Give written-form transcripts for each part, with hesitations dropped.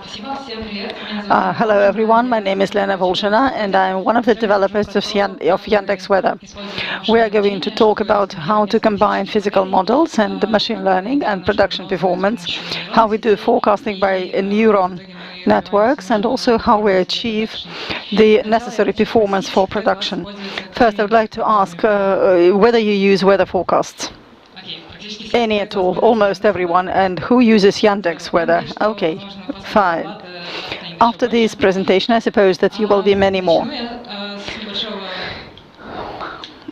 Hello everyone, my name is Lena Volzhina and I'm one of the developers of Yandex.Weather. We are going to talk about how to combine physical models and machine learning and production performance, how we do forecasting by neuron networks, and also how we achieve the necessary performance for production. First, I would like to ask whether you use weather forecasts. Any at all, almost everyone. And who uses Yandex.Weather? Okay, fine. After this presentation, I suppose that you will be many more.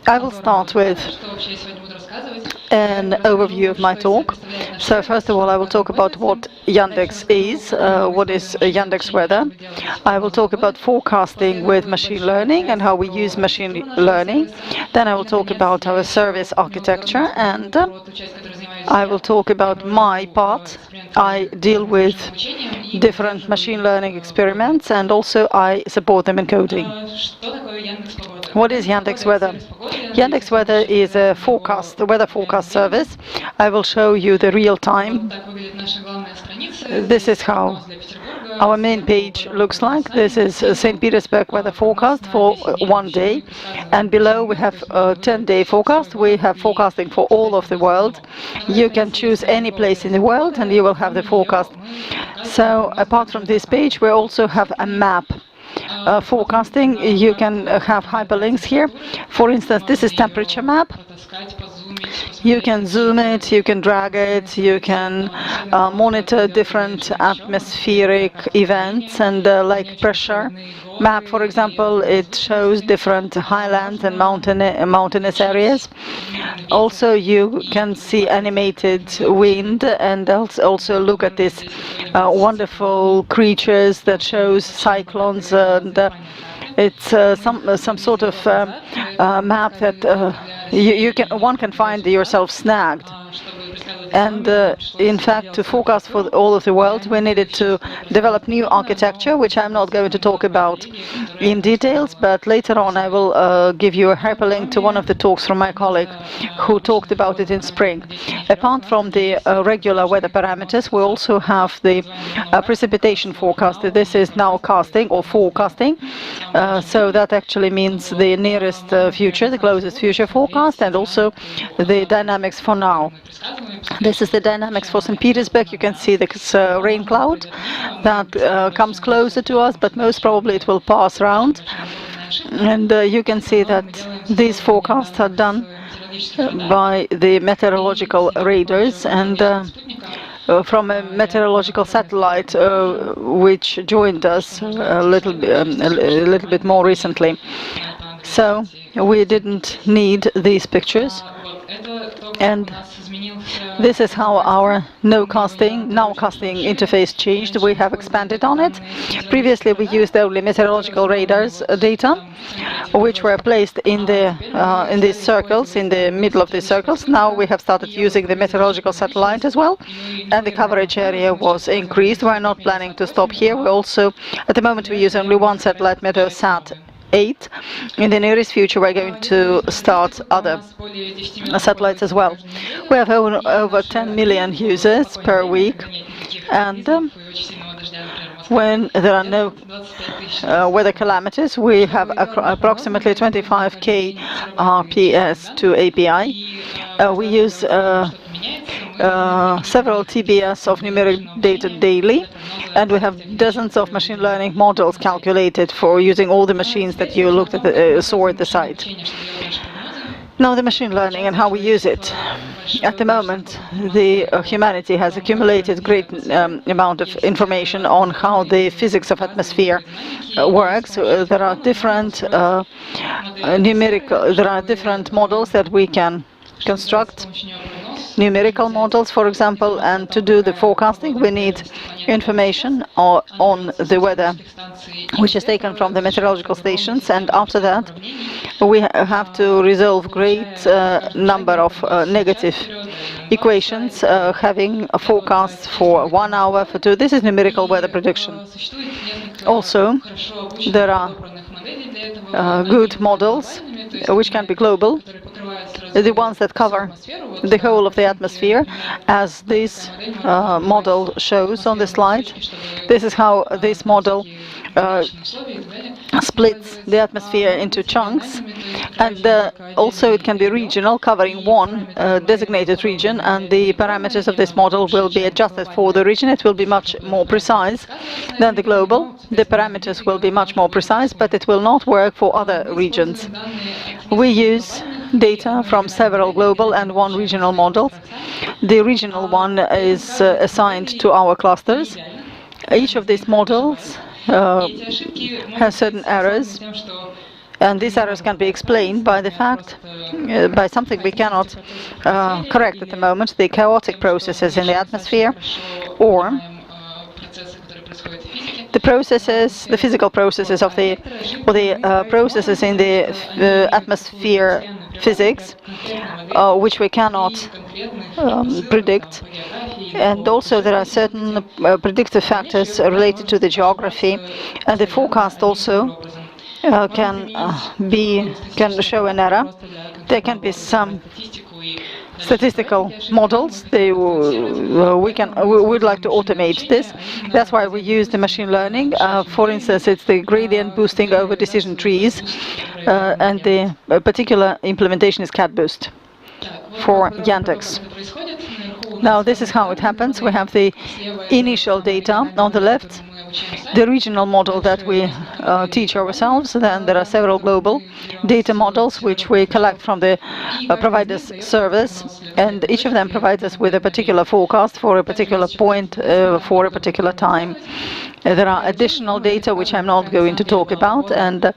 I will start with an overview of my talk. So first of all, I will talk about what Yandex is, what is Yandex.Weather. I will talk about forecasting with machine learning and how we use machine learning. Then I will talk about our service architecture, and I will talk about my part. I deal with different machine learning experiments, and also I support them in coding. What is Yandex.Weather? Yandex.Weather is a weather forecast service. I will show you the real time. This is how our main page looks like. This is St. Petersburg weather forecast for 1 day, and below we have a 10-day forecast. We have forecasting for all of the world. You can choose any place in the world and you will have the forecast. So apart from this page, we also have a map. Forecasting, you can have hyperlinks here. For instance, this is temperature map. You can zoom it, you can drag it, you can monitor different atmospheric events, and like pressure map, for example, it shows different highlands and mountainous areas. Also, you can see animated wind, and also look at these wonderful creatures that shows cyclones, and it's some sort of map that one can find yourself snagged. And in fact, to forecast for all of the world, we needed to develop new architecture, which I'm not going to talk about in details, but later on I will give you a hyperlink to one of the talks from my colleague who talked about it in spring. Apart from the regular weather parameters, we also have the precipitation forecast. This is nowcasting or forecasting. So that actually means the nearest future, the closest future forecast, and also the dynamics for now. This is the dynamics for St. Petersburg. You can see the rain cloud that comes closer to us, but most probably it will pass around. And you can see that these forecasts are done by the meteorological radars, and from a meteorological satellite which joined us a little bit more recently. So we didn't need these pictures, and this is how our nowcasting interface changed. We have expanded on it. Previously, we used only meteorological radars data, which were placed in these circles, in the middle of these circles. Now we have started using the meteorological satellite as well, and the coverage area was increased. We're not planning to stop here. We also, at the moment, we use only one satellite, Meteosat 8. In the nearest future, we're going to start other satellites as well. We have over 10 million users per week, and when there are no weather calamities, we have approximately 25k RPS to API. We use several TBS of numeric data daily, and we have dozens of machine learning models calculated for using all the machines that you saw at the site. Now the machine learning and how we use it. At the moment, the humanity has accumulated great amount of information on how the physics of atmosphere works. There are different different models that we can construct. Numerical models, for example, and to do the forecasting, we need information on the weather, which is taken from the meteorological stations, and after that, we have to resolve great number of negative equations, having a forecast for 1 hour, for 2. This is numerical weather prediction. Also, there are good models which can be global, the ones that cover the whole of the atmosphere, as this model shows on the slide. This is how this model splits the atmosphere into chunks, and also it can be regional, covering one designated region, and the parameters of this model will be adjusted for the region. It will be much more precise than the global. The parameters will be much more precise, but it will not work for other regions. We use data from several global and one regional models. The regional one is assigned to our clusters. Each of these models has certain errors, and these errors can be explained by the fact, by something we cannot correct at the moment, the chaotic processes in the atmosphere, or the processes, the physical processes of the processes in the atmosphere physics, which we cannot predict. And also there are certain predictive factors related to the geography, and the forecast also can show an error. There can be some statistical models. We would like to automate this. That's why we use the machine learning. For instance, it's the gradient boosting over decision trees, and the particular implementation is cat boost for Yandex. Now this is how it happens. We have the initial data on the left, the regional model that we teach ourselves. Then there are several global data models which we collect from the provider's service, and each of them provides us with a particular forecast for a particular point for a particular time. There are additional data which I'm not going to talk about, and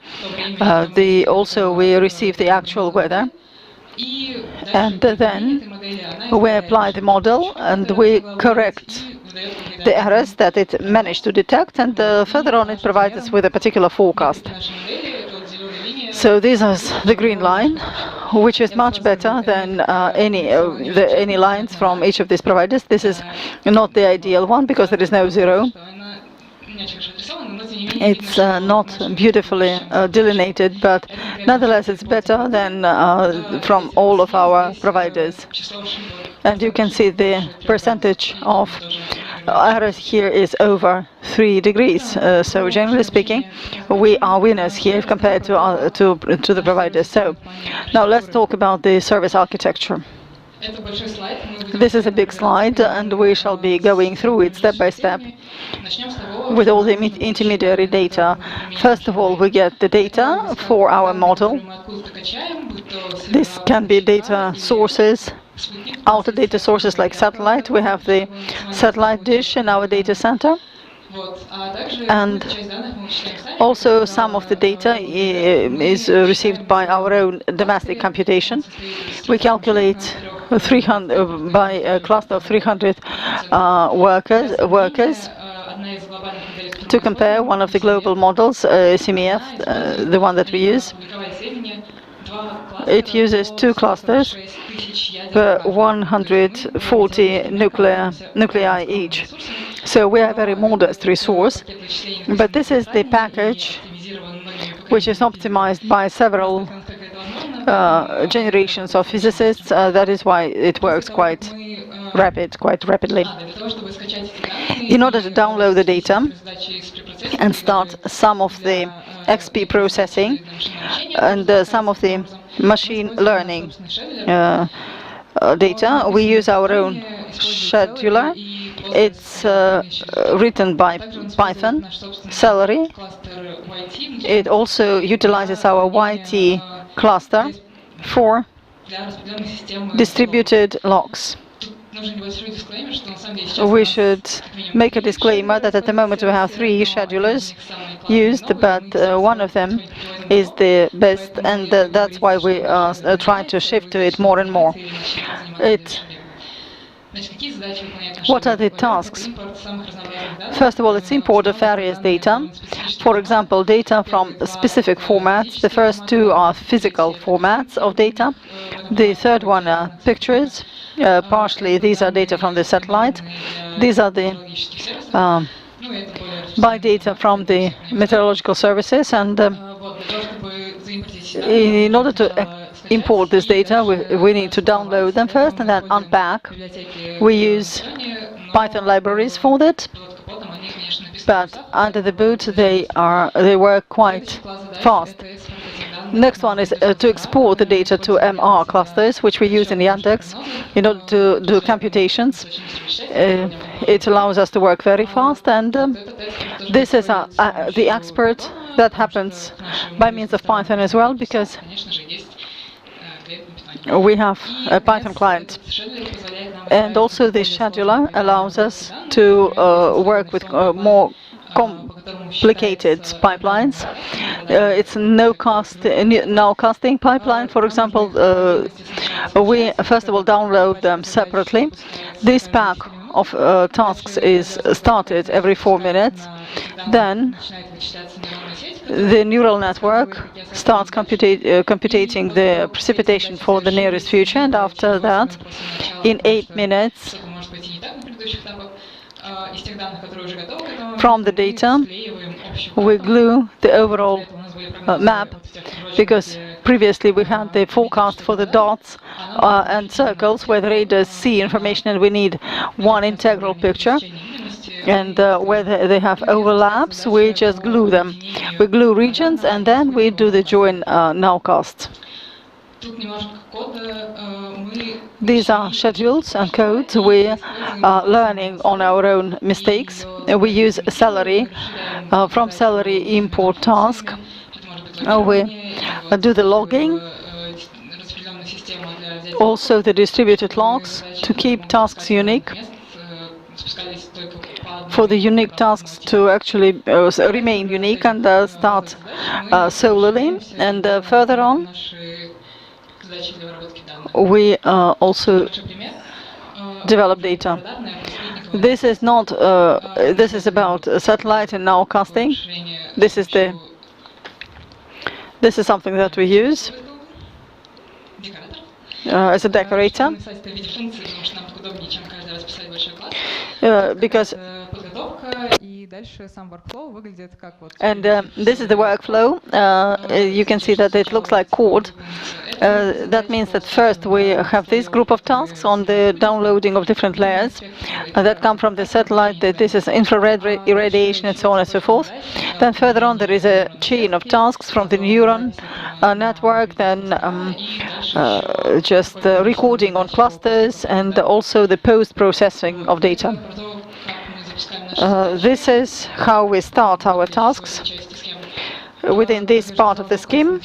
also we receive the actual weather. And then we apply the model and we correct the errors that it managed to detect, and further on it provides us with a particular forecast. So this is the green line, which is much better than any lines from each of these providers. This is not the ideal one because there is no zero. It's not beautifully delineated, but nonetheless it's better than from all of our providers. And you can see the percentage of errors here is over 3 degrees. So generally speaking, we are winners here compared to the providers. So now let's talk about the service architecture. This is a big slide, and we shall be going through it step by step with all the intermediary data. First of all, we get the data for our model. This can be data sources, outer data sources like satellite. We have the satellite dish in our data center. And also some of the data is received by our own domestic computation. We calculate 300 by a cluster of 300 workers to compare one of the global models, CMEF, the one that we use. It uses 2 clusters per 140 nuclei each. So we are a very modest resource, but this is the package which is optimized by several generations of physicists. That is why it works quite rapidly. In order to download the data and start some of the XP processing and some of the machine learning data, we use our own scheduler. It's written by Python, Celery. It also utilizes our YT cluster for distributed logs. We should make a disclaimer that at the moment we have 3 schedulers used, but one of them is the best, and that's why we try to shift to it more and more. What are the tasks? First of all, it's import of various data. For example, data from specific formats. The first 2 are physical formats of data. The third one are pictures. Partially, these are data from the satellite. These are the by data from the meteorological services. And in order to import this data, we need to download them first and then unpack. We use Python libraries for that, but under the boot they work quite fast. Next one is to export the data to MR clusters, which we use in Yandex in order to do computations. It allows us to work very fast, and this is the export that happens by means of Python as well, because we have a Python client. And also the scheduler allows us to work with more complicated pipelines. It's nowcasting pipeline, for example. We first of all download them separately. This pack of tasks is started every 4 minutes. Then the neural network starts computing the precipitation for the nearest future, and after that, in 8 minutes, from the data, we glue the overall map, because previously we had the forecast for the dots and circles where the radars see information, and we need one integral picture. And where they have overlaps, we just glue them. We glue regions, and then we do the join nowcast. These are schedules and codes. We are learning on our own mistakes. We use Celery. From Celery import task, we do the logging. Also the distributed logs to keep tasks unique. For the unique tasks to actually remain unique and start solely. And further on, we also develop data. This is not. This is about satellite and nowcasting. This is something that we use as a decorator. Because and this is the workflow. You can see that it looks like code. That means that first we have this group of tasks on the downloading of different layers that come from the satellite. This is infrared irradiation and so on and so forth. Then further on there is a chain of tasks from the neuron network, then just recording on clusters, and also the post-processing of data. This is how we start our tasks within this part of the scheme.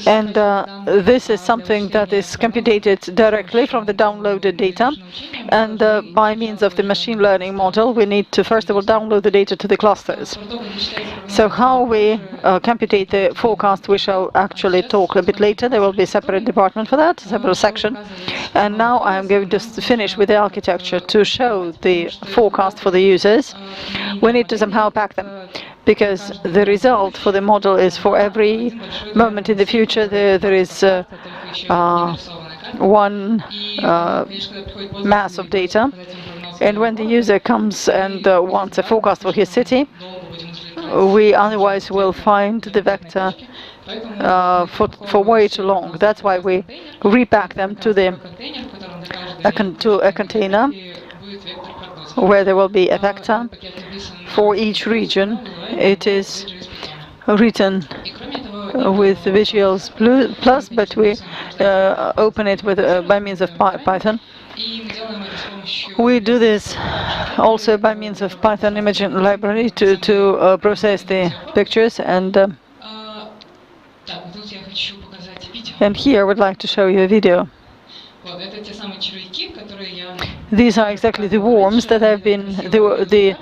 And this is something that is computed directly from the downloaded data. And by means of the machine learning model, we need to first of all download the data to the clusters. So how we computate the forecast, we shall actually talk a bit later. There will be a separate department for that, a separate section. And now I am going to finish with the architecture to show the forecast for the users. We need to somehow pack them, because the result for the model is for every moment in the future there is one mass of data. And when the user comes and wants a forecast for his city, we otherwise will find the vector for way too long. That's why we repack them to a container where there will be a vector for each region. It is written with Visuals Plus, but we open it with by means of Python. We do this also by means of Python imaging library to process the pictures, and here I would like to show you a video. These are exactly the worms that I've been, the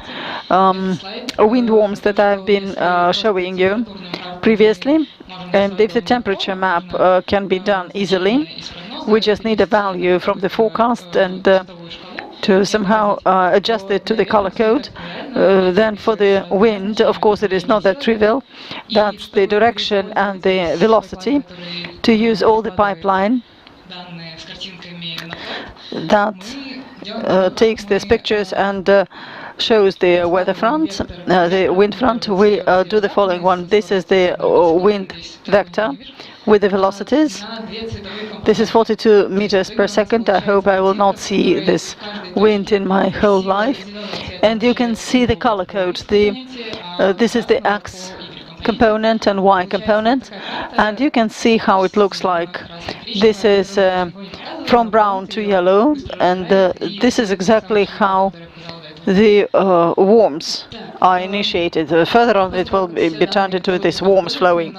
windworms that I've been showing you previously. And if the temperature map can be done easily, we just need a value from the forecast and to somehow adjust it to the color code. Then for the wind, of course, it is not that trivial. That's the direction and the velocity. To use all the pipeline that takes these pictures and shows the weather front, the wind front. We do the following one. This is the wind vector with the velocities. This is 42 meters per second. I hope I will not see this wind in my whole life. And you can see the color code. This is the X component and Y component, and you can see how it looks like. This is from brown to yellow, and this is exactly how the worms are initiated. Further on, it will be turned into this worms flowing.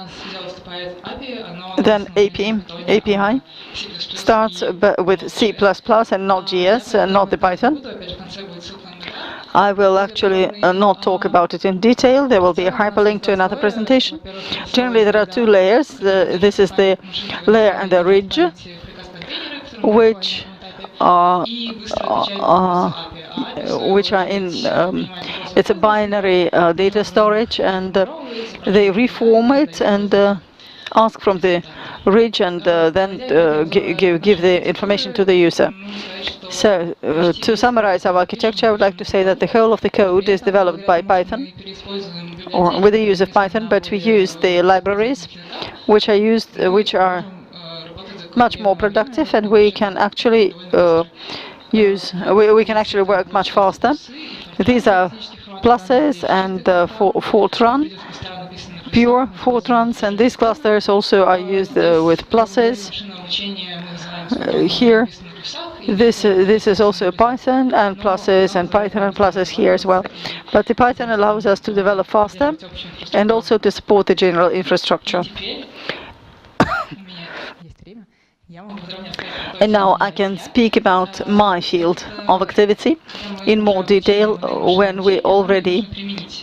Then API starts with C++ and not GS, and not the Python. I will actually not talk about it in detail. There will be a hyperlink to another presentation. Generally, there are two layers. This is the layer and the ridge, which are in it's a binary data storage, and they reform it and ask from the ridge, and then give the information to the user. So, to summarize our architecture, I would like to say that the whole of the code is developed by Python, or with the use of Python, but we use the libraries, which are much more productive, and we can actually we can actually work much faster. These are pluses and Fortran, pure Fortrans, and these clusters also are used with pluses. Here, this is also Python and pluses, and Python and pluses here as well. But the Python allows us to develop faster and also to support the general infrastructure. And now I can speak about my field of activity in more detail when we already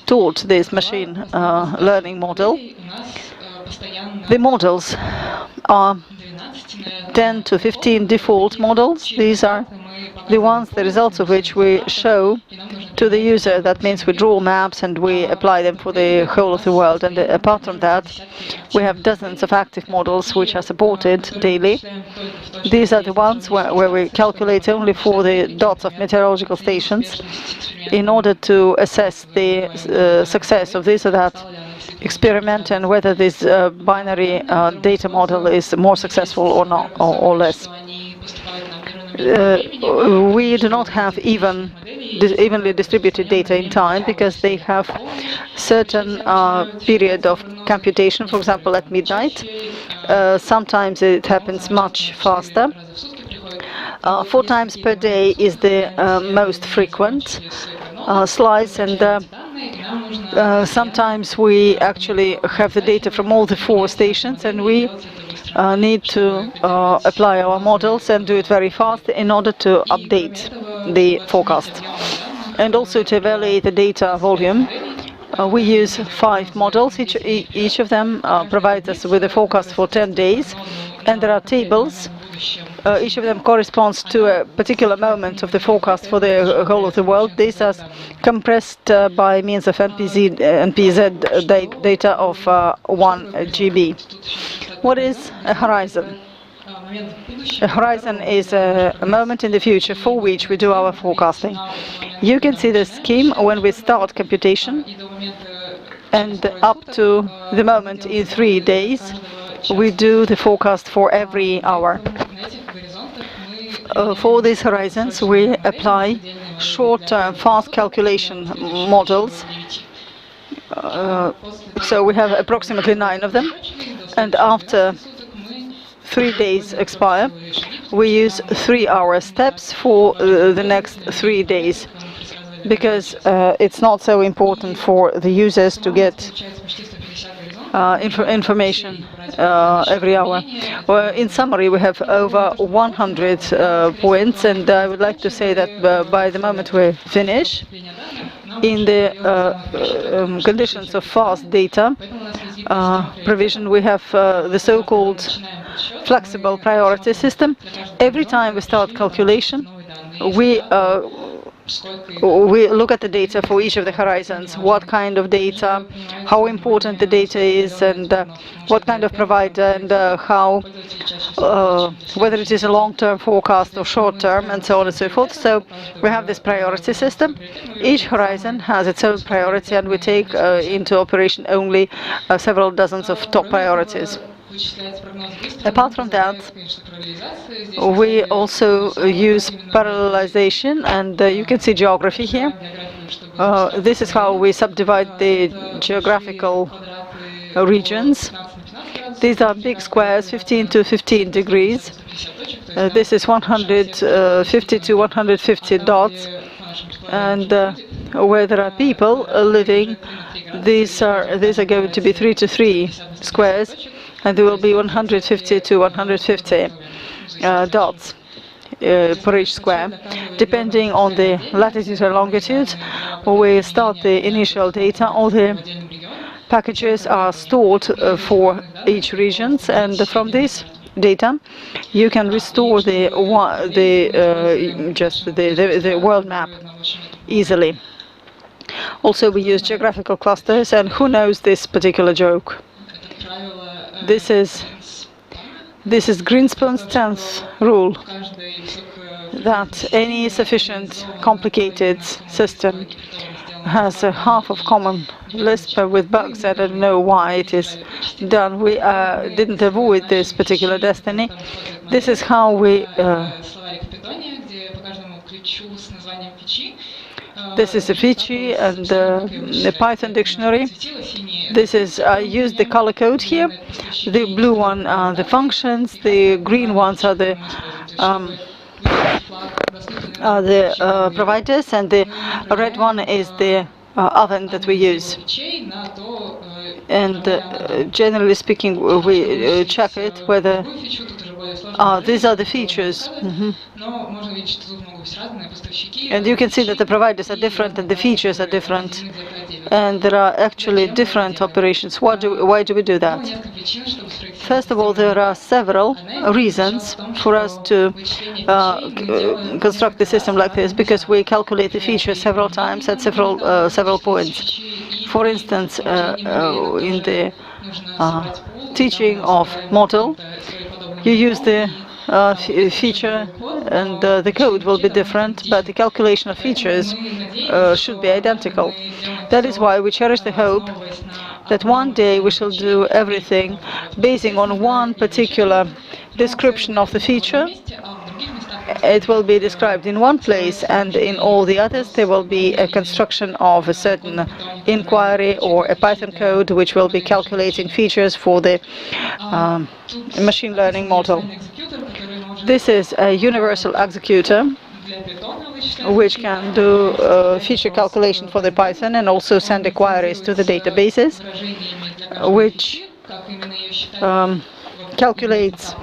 taught this machine learning model. The models are 10 to 15 default models. These are the ones, the results of which we show to the user. That means we draw maps and we apply them for the whole of the world. And apart from that, we have dozens of active models which are supported daily. These are the ones where we calculate only for the dots of meteorological stations in order to assess the success of this or that experiment and whether this binary data model is more successful or not, or less. We do not have evenly distributed data in time because they have certain period of computation. For example, at midnight, sometimes it happens much faster. 4 times per day is the most frequent slice, and sometimes we actually have the data from all the 4 stations, and we need to apply our models and do it very fast in order to update the forecast. And also to evaluate the data volume, we use 5 models. Each of them provides us with a forecast for 10 days, and there are tables. Each of them corresponds to a particular moment of the forecast for the whole of the world. These are compressed by means of NPZ data of 1 GB. What is a horizon? A horizon is a moment in the future for which we do our forecasting. You can see the scheme when we start computation, and up to the moment in 3 days, we do the forecast for every hour. For these horizons, we apply short-term fast calculation models. So we have approximately 9 of them. And after 3 days expire, we use 3-hour steps for the next 3 days, because it's not so important for the users to get information every hour. Well, in summary, we have over 100 points, and I would like to say that by the moment we finish, in the conditions of fast data provision, we have the so-called flexible priority system. Every time we start calculation, we we look at the data for each of the horizons, what kind of data, how important the data is, and what kind of provider, and how, whether it is a long-term forecast or short-term, and so on and so forth. So we have this priority system. Each horizon has its own priority, and we take into operation only several dozens of top priorities. Apart from that, we also use parallelization, and you can see geography here. This is how we subdivide the geographical regions. These are big squares, 15 to 15 degrees. This is 150 to 150 dots. And where there are people living, these are going to be 3 to 3 squares. And there will be 150 to 150 dots per each square. Depending on the latitude and longitude, we start the initial data. All the packages are stored for each region, and from this data, you can restore the world map easily. Also, we use geographical clusters, and who knows this particular joke? This is Greenspan's 10th rule, that any sufficient complicated system has a half of common Lisp with bugs. I don't know why it is done. We didn't avoid this particular destiny. This is how we this is a feature and the Python dictionary. This is, I used the color code here. The blue one are the functions, the green ones are the providers, and the red one is the oven that we use. And generally speaking, we check it whether these are the features. And you can see that the providers are different and the features are different. And there are actually different operations. Why do we do that? First of all, there are several reasons for us to construct the system like this, because we calculate the features several times at several points. For instance, in the teaching of model, you use the feature, and the code will be different, but the calculation of features should be identical. That is why we cherish the hope that one day we shall do everything basing on one particular description of the feature. It will be described in one place, and in all the others there will be a construction of a certain inquiry or a Python code which will be calculating features for the machine learning model. This is a universal executor which can do feature calculation for the Python and also send inquiries to the databases, which calculates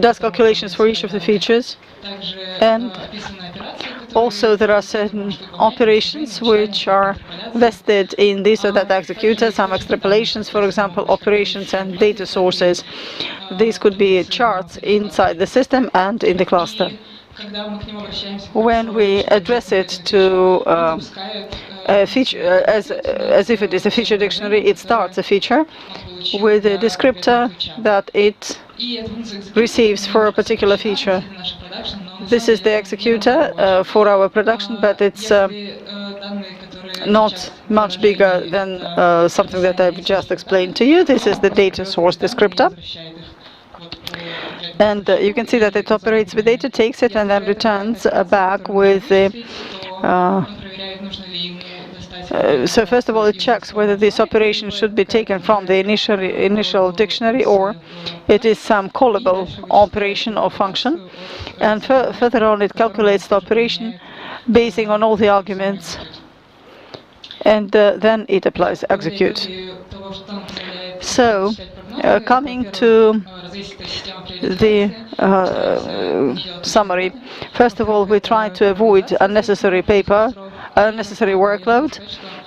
does calculations for each of the features. And also there are certain operations which are vested in this or that executor, some extrapolations, for example, operations and data sources. These could be charts inside the system and in the cluster. When we address it to a feature, as if it is a feature dictionary, it starts a feature with a descriptor that it receives for a particular feature. This is the executor for our production, but it's not much bigger than something that I've just explained to you. This is the data source descriptor. And you can see that it operates with data, takes it, and then returns back with the so first of all, it checks whether this operation should be taken from the initial dictionary or it is some callable operation or function. And further on, it calculates the operation basing on all the arguments, and then it applies execute. So, coming to the summary, first of all, we try to avoid unnecessary paper unnecessary workload.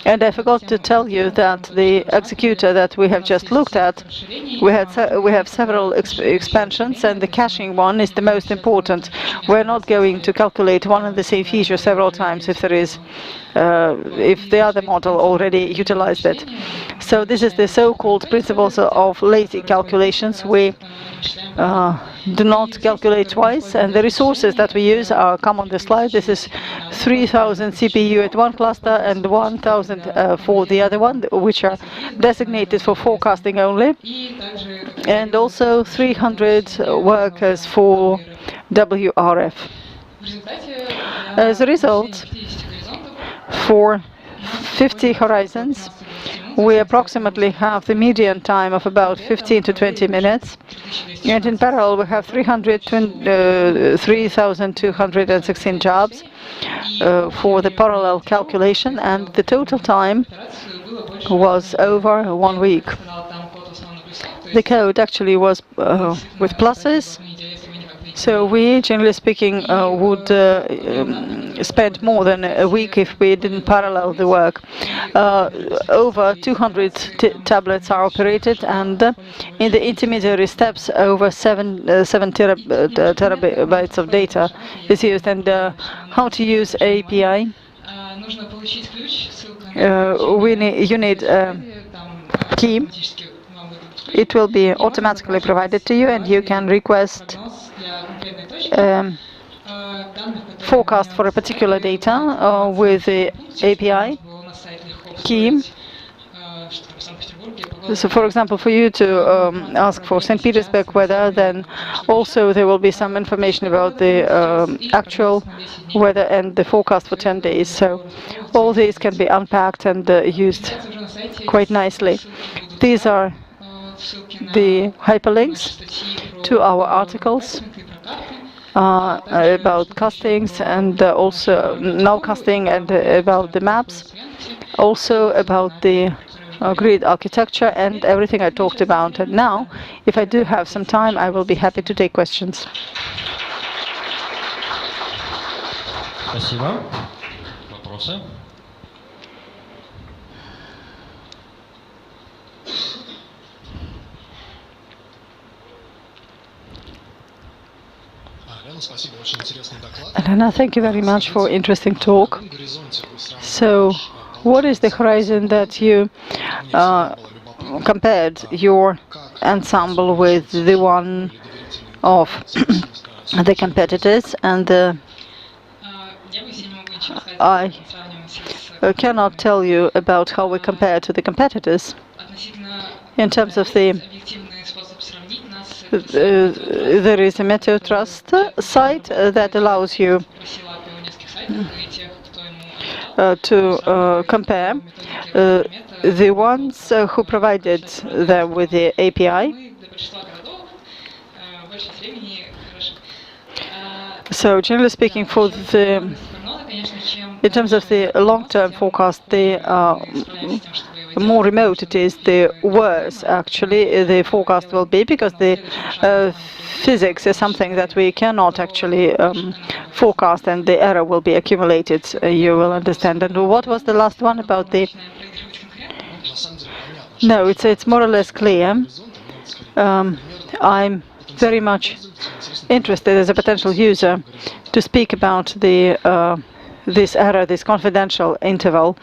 And I forgot to tell you that the executor that we have just looked at, we have several expansions, and the caching one is the most important. We're not going to calculate one and the same feature several times if the other model already utilized it. So this is the so-called principles of lazy calculations. We do not calculate twice, and the resources that we use come on the slide. This is 3,000 CPU at one cluster and 1,000 for the other one, which are designated for forecasting only, and also 300 workers for WRF. As a result, for 50 horizons, we approximately have the median time of about 15 to 20 minutes. And in parallel, we have 3,216 jobs for the parallel calculation, and the total time was over 1 week. The code actually was with pluses. So we, generally speaking, would spend more than a week if we didn't parallel the work. Over 200 tablets are operated, and in the intermediary steps, over 7 terabytes of data is used. And how to use API? You need a key. It will be automatically provided to you, and you can request forecast for a particular data with the API key. So, for example, for you to ask for St. Petersburg weather, then also there will be some information about the actual weather and the forecast for 10 days. So all these can be unpacked and used quite nicely. These are the hyperlinks to our articles about castings, and also nullcasting, and about the maps, also about the grid architecture and everything I talked about. And now, if I do have some time, I will be happy to take questions. Спасибо. Вопросы? Lena, thank you very much for interesting talk. So, what is the horizon that you compared your ensemble with the one of the competitors? And I cannot tell you about how we compare to the competitors. In terms of the there is a MeteoTrust site that allows you to compare the ones who provided them with the API. So, generally speaking, for in terms of the long-term forecast, the more remote it is, the worse actually the forecast will be, because the physics is something that we cannot actually forecast, and the error will be accumulated. You will understand. And what was the last one about the? No, it's more or less clear. I'm very much interested as a potential user to speak about the this error, this confidential interval.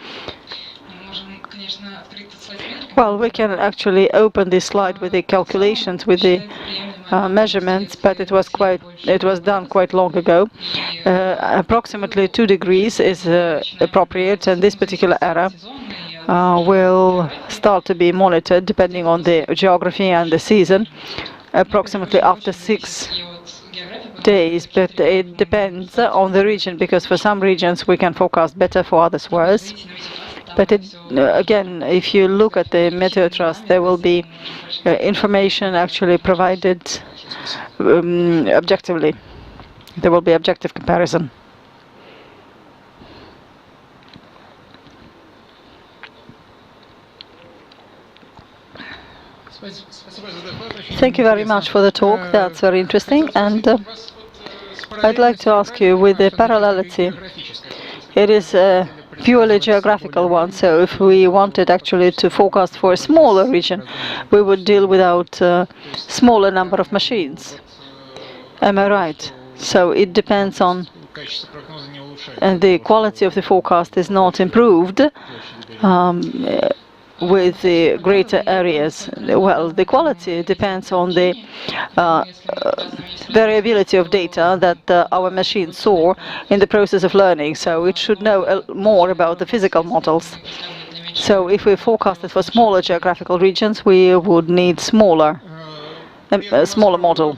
Well, we can actually open this slide with the calculations, with the measurements, but it was done quite long ago. Approximately 2 degrees is appropriate, and this particular error will start to be monitored depending on the geography and the season, approximately after 6 days, but it depends on the region, because for some regions we can forecast better, for others worse. But again, if you look at the MeteoTrust, there will be information actually provided objectively. There will be objective comparison. Thank you very much for the talk. That's very interesting. And I'd like to ask you, with the parallelity, it is purely geographical one. So if we wanted actually to forecast for a smaller region, we would deal without a smaller number of machines. Am I right? So it depends on, and the quality of the forecast is not improved with the greater areas. Well, the quality depends on the variability of data that our machine saw in the process of learning. So it should know more about the physical models. So if we forecasted for smaller geographical regions, we would need smaller model.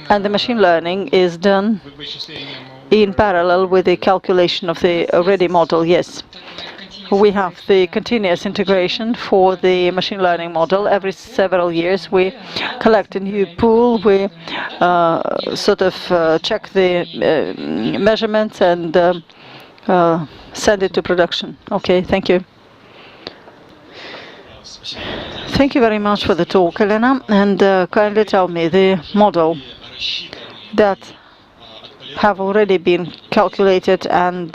And the machine learning is done in parallel with the calculation of the ready model, yes. We have the continuous integration for the machine learning model. Every several years we collect a new pool, we sort of check the measurements and send it to production. Okay, thank you. Thank you very much for the talk, Elena, and kindly tell me the model that have already been calculated and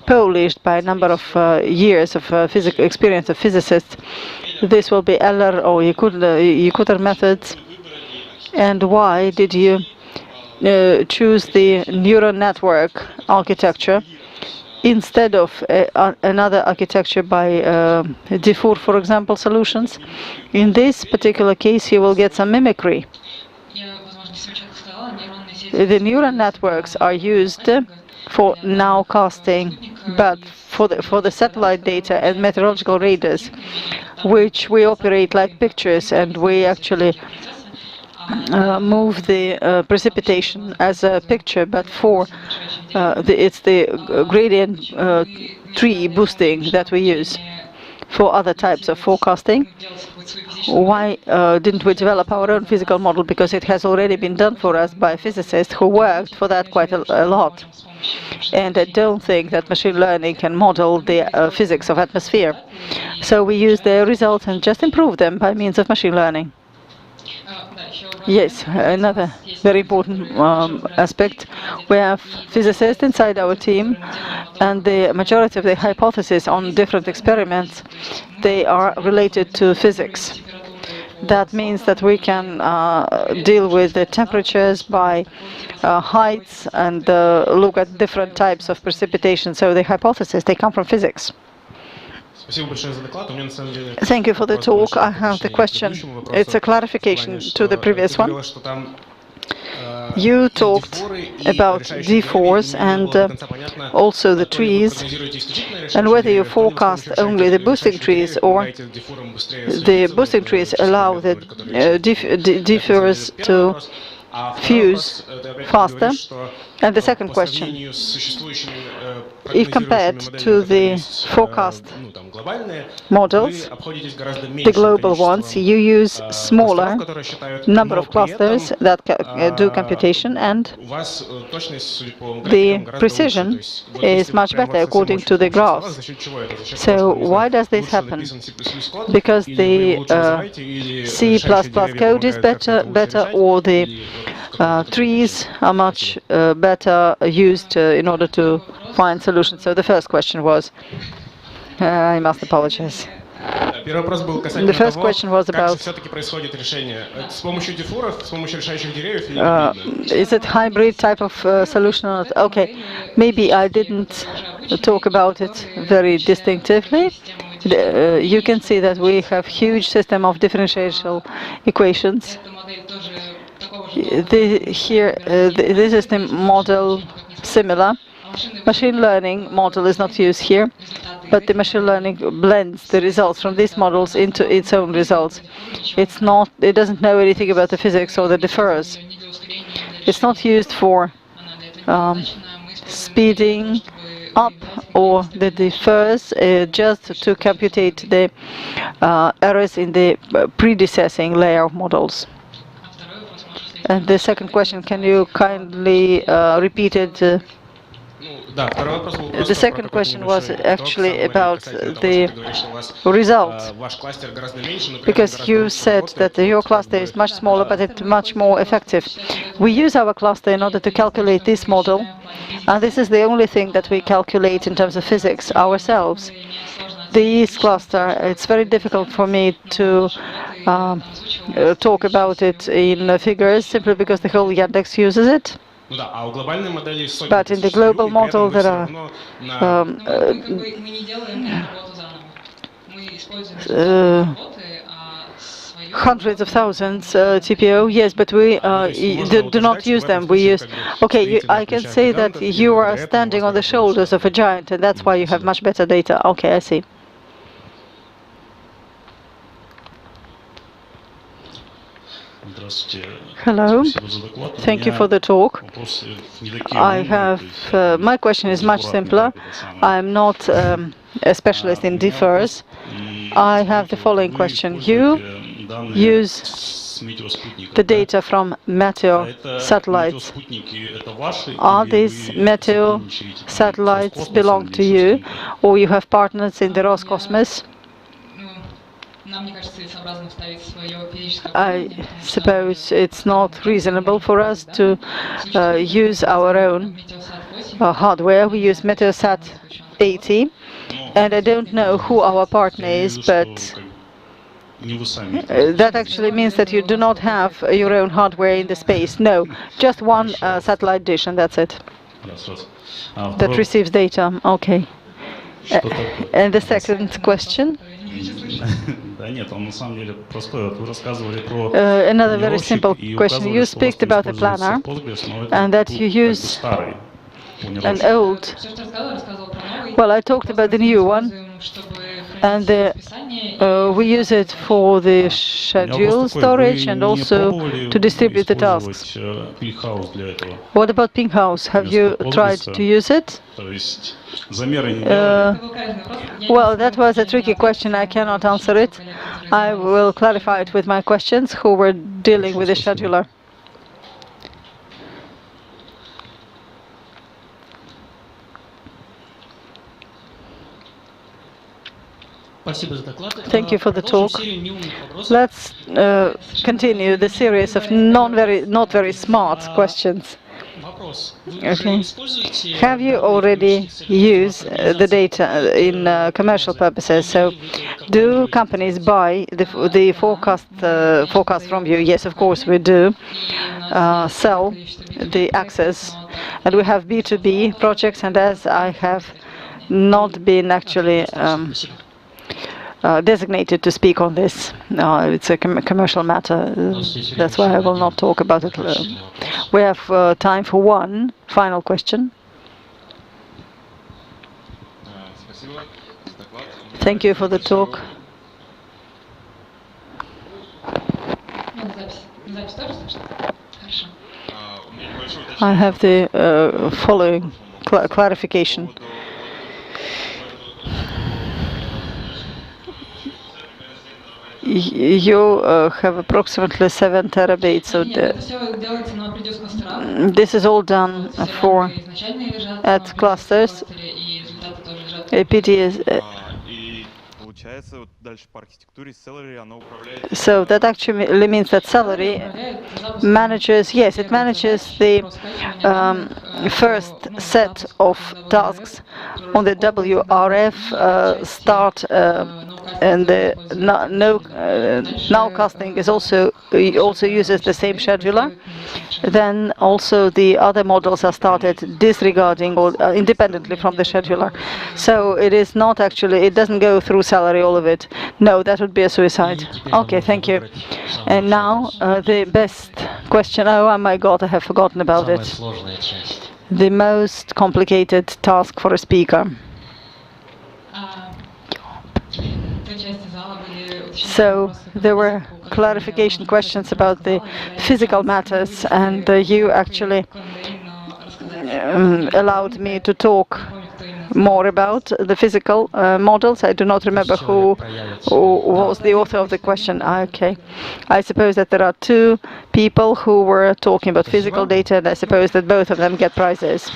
polished by a number of years of experience of physicists. This will be Eller or Yakutar methods. And why did you choose the neural network architecture instead of another architecture by Dufour, for example, solutions? In this particular case, you will get some mimicry. The neural networks are used for nowcasting, but for the satellite data and meteorological radars, which we operate like pictures, and we actually move the precipitation as a picture, but for it's the gradient tree boosting that we use for other types of forecasting. Why didn't we develop our own physical model? Because it has already been done for us by physicists who worked for that quite a lot. And I don't think that machine learning can model the physics of atmosphere. So we use their results and just improve them by means of machine learning. Yes, another very important aspect. We have physicists inside our team, and the majority of the hypotheses on different experiments, they are related to physics. That means that we can deal with the temperatures by heights and look at different types of precipitation. So the hypotheses, they come from physics. Thank you for the talk. I have the question. It's a clarification to the previous one. You talked about D4s and also the trees, and whether you forecast only the boosting trees or the boosting trees allow the D4s to fuse faster. And the second question, if compared to the forecast models, the global ones, you use smaller number of clusters that do computation, and the precision is much better according to the graphs. So why does this happen? Because the C++ code is better, or the trees are much better used in order to find solutions. So the first question was, I must apologize. The first question was about is it hybrid type of solution or not? Okay, maybe I didn't talk about it very distinctively. You can see that we have huge system of differential equations. This is the model similar. Machine learning model is not used here, but the machine learning blends the results from these models into its own results. It doesn't know anything about the physics or the differs. It's not used for speeding up or the differs, just to computate the errors in the predecessing layer of models. And the second question, can you kindly repeat it? The second question was actually about the result, because you said that your cluster is much smaller, but it's much more effective. We use our cluster in order to calculate this model, and this is the only thing that we calculate in terms of physics ourselves. This cluster, it's very difficult for me to talk about it in figures, simply because the whole Yandex uses it. But in the global model, there are hundreds of thousands TPO. Yes, but we do not use them. We use. Okay, I can say that you are standing on the shoulders of a giant, and that's why you have much better data. Okay, I see. Hello, thank you for the talk. I have, my question is much simpler. I'm not a specialist in differs. I have the following question. You use the data from meteor satellites. Are these meteor satellites belong to you, or you have partners in the Roscosmos? I suppose it's not reasonable for us to use our own hardware. We use Meteosat 80, and I don't know who our partner is, but that actually means that you do not have your own hardware in the space. No, just one satellite dish, and that's it. That receives data. Okay. And the second question? Another very simple question. You spoke about the planner and that you use an old. Well, I talked about the new one, and we use it for the schedule storage and also to distribute the tasks. What about ping house? Have you tried to use it? Well, that was a tricky question. I cannot answer it. I will clarify it with my questions who were dealing with the scheduler. Thank you for the talk. Let's continue the series of not very smart questions. Okay. Have you already used the data in commercial purposes? So, do companies buy the forecast from you? Yes, of course we do. Sell the access, and we have B2B projects. And as I have not been actually designated to speak on this. It's a commercial matter. That's why I will not talk about it. We have time for one final question. Thank you for the talk. I have the following clarification. You have approximately 7 terabytes. So this is all done at clusters. So that actually means that Celery manages, yes, it manages the first set of tasks on the WRF start, and the nowcasting is also uses the same scheduler. Then also the other models are started disregarding or independently from the scheduler. So it is not actually, it doesn't go through Celery, all of it. No, that would be a suicide. Okay, thank you. And now the best question. Oh my God, I have forgotten about it. The most complicated task for a speaker. So there were clarification questions about the physical matters, and you actually allowed me to talk more about the physical models. I do not remember who was the author of the question. Okay. I suppose that there are 2 people who were talking about physical data, and I suppose that both of them get prizes.